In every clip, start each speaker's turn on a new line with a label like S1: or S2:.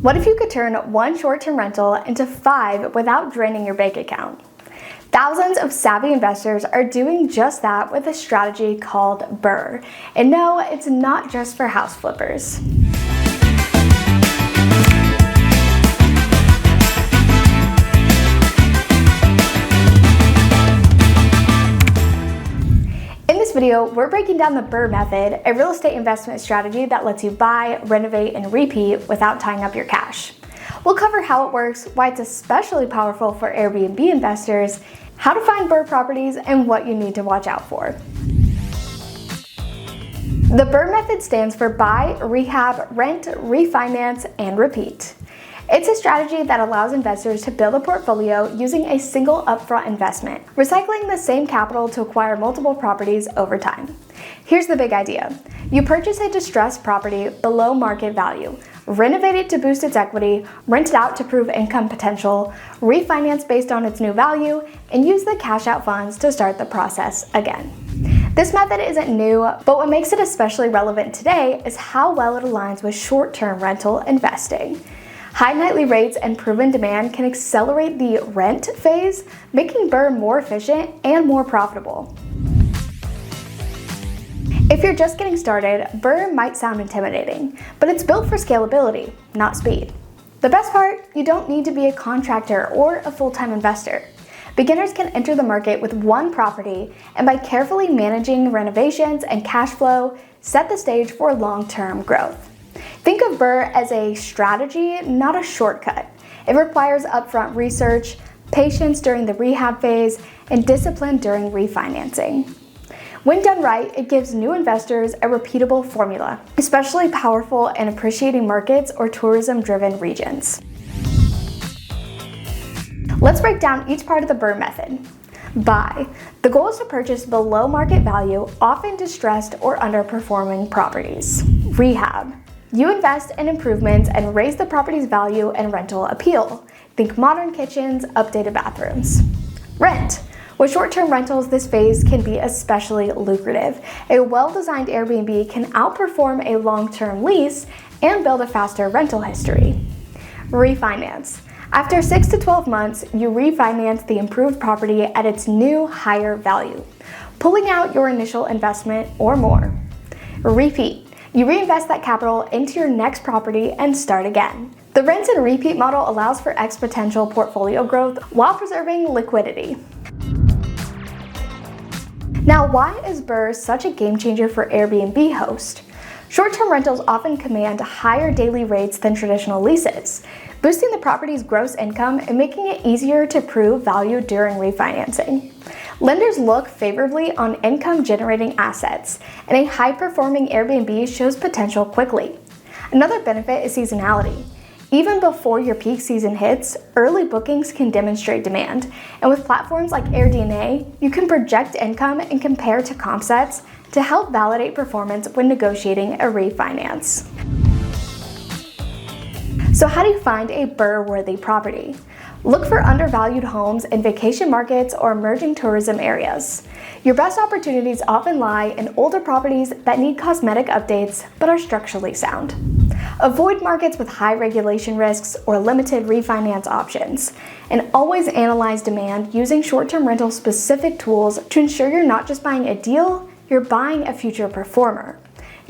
S1: What if you could turn one short-term rental into 5 without draining your bank account? Thousands of savvy investors are doing just that with a strategy called BRRRR. And no, it's not just for house flippers. In this video, we're breaking down the BRRRR method, a real estate investment strategy that lets you buy, renovate, and repeat without tying up your cash. We'll cover how it works, why it's especially powerful for Airbnb investors, how to find BRRRR properties, and what you need to watch out for. The BRRRR method stands for buy, rehab, rent, refinance, and repeat. It's a strategy that allows investors to build a portfolio using a single upfront investment, recycling the same capital to acquire multiple properties over time. Here's the big idea. You purchase a distressed property below market value, renovate it to boost its equity, rent it out to prove income potential, refinance based on its new value, and use the cash out funds to start the process again. This method isn't new, but what makes it especially relevant today is how well it aligns with short-term rental investing. High nightly rates and proven demand can accelerate the rent phase, making BRRRR more efficient and more profitable. If you're just getting started, BRRRR might sound intimidating, but it's built for scalability, not speed. The best part, you don't need to be a contractor or a full-time investor. Beginners can enter the market with one property, and by carefully managing renovations and cash flow, set the stage for long-term growth. Think of BRRRR as a strategy, not a shortcut. It requires upfront research, patience during the rehab phase, and discipline during refinancing. When done right, it gives new investors a repeatable formula, especially powerful in appreciating markets or tourism-driven regions. Let's break down each part of the BRRRR method. Buy. The goal is to purchase below market value, often distressed or underperforming properties. Rehab. You invest in improvements and raise the property's value and rental appeal. Think modern kitchens, updated bathrooms. Rent. With short-term rentals, this phase can be especially lucrative. A well-designed Airbnb can outperform a long-term lease and build a faster rental history. Refinance. After 6 to 12 months, you refinance the improved property at its new higher value, pulling out your initial investment or more. Repeat. You reinvest that capital into your next property and start again. The rent and repeat model allows for exponential portfolio growth while preserving liquidity. Now, why is BRRRR such a game changer for Airbnb hosts? Short-term rentals often command higher daily rates than traditional leases, boosting the property's gross income and making it easier to prove value during refinancing. Lenders look favorably on income-generating assets, and a high-performing Airbnb shows potential quickly. Another benefit is seasonality. Even before your peak season hits, early bookings can demonstrate demand, and with platforms like AirDNA, you can project income and compare to comp sets to help validate performance when negotiating a refinance. So how do you find a BRRRR-worthy property? Look for undervalued homes in vacation markets or emerging tourism areas. Your best opportunities often lie in older properties that need cosmetic updates but are structurally sound. Avoid markets with high regulation risks or limited refinance options, and always analyze demand using short-term rental specific tools to ensure you're not just buying a deal, you're buying a future performer.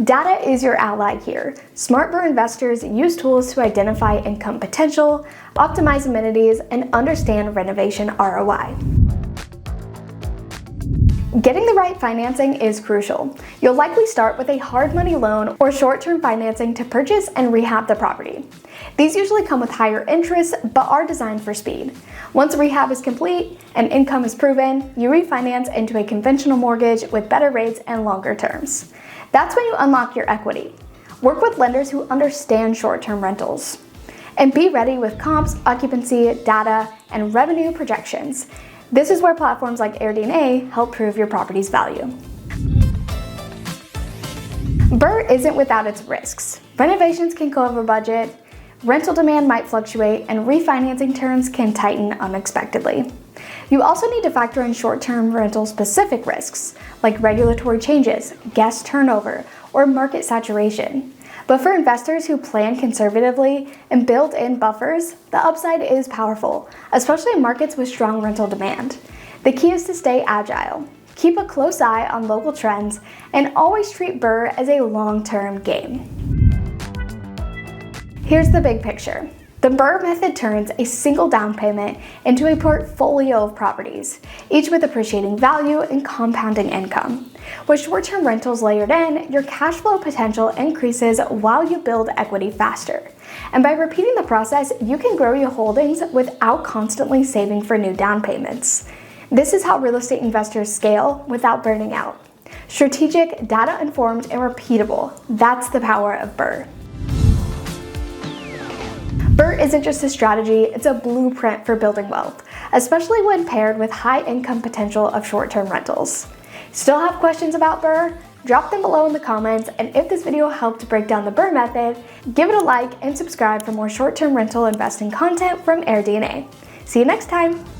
S1: Data is your ally here. Smart BRRRR investors use tools to identify income potential, optimize amenities, and understand renovation ROI. Getting the right financing is crucial. You'll likely start with a hard money loan or short-term financing to purchase and rehab the property. These usually come with higher interest but are designed for speed. Once rehab is complete and income is proven, you refinance into a conventional mortgage with better rates and longer terms. That's when you unlock your equity. Work with lenders who understand short-term rentals. And be ready with comps, occupancy, data, and revenue projections. This is where platforms like AirDNA help prove your property's value. BRRRR isn't without its risks. Renovations can go over budget, rental demand might fluctuate, and refinancing terms can tighten unexpectedly. You also need to factor in short-term rental-specific risks, like regulatory changes, guest turnover, or market saturation. But for investors who plan conservatively and build in buffers, the upside is powerful, especially in markets with strong rental demand. The key is to stay agile, keep a close eye on local trends, and always treat BRRRR as a long-term game. Here's the big picture. The BRRRR method turns a single down payment into a portfolio of properties, each with appreciating value and compounding income. With short-term rentals layered in, your cash flow potential increases while you build equity faster. And by repeating the process, you can grow your holdings without constantly saving for new down payments. This is how real estate investors scale without burning out. Strategic, data-informed, and repeatable. That's the power of BRRRR. BRRRR isn't just a strategy, it's a blueprint for building wealth, especially when paired with high income potential of short-term rentals. Still have questions about BRRRR? Drop them below in the comments, and if this video helped break down the BRRRR method, give it a like and subscribe for more short-term rental investing content from AirDNA. See you next time!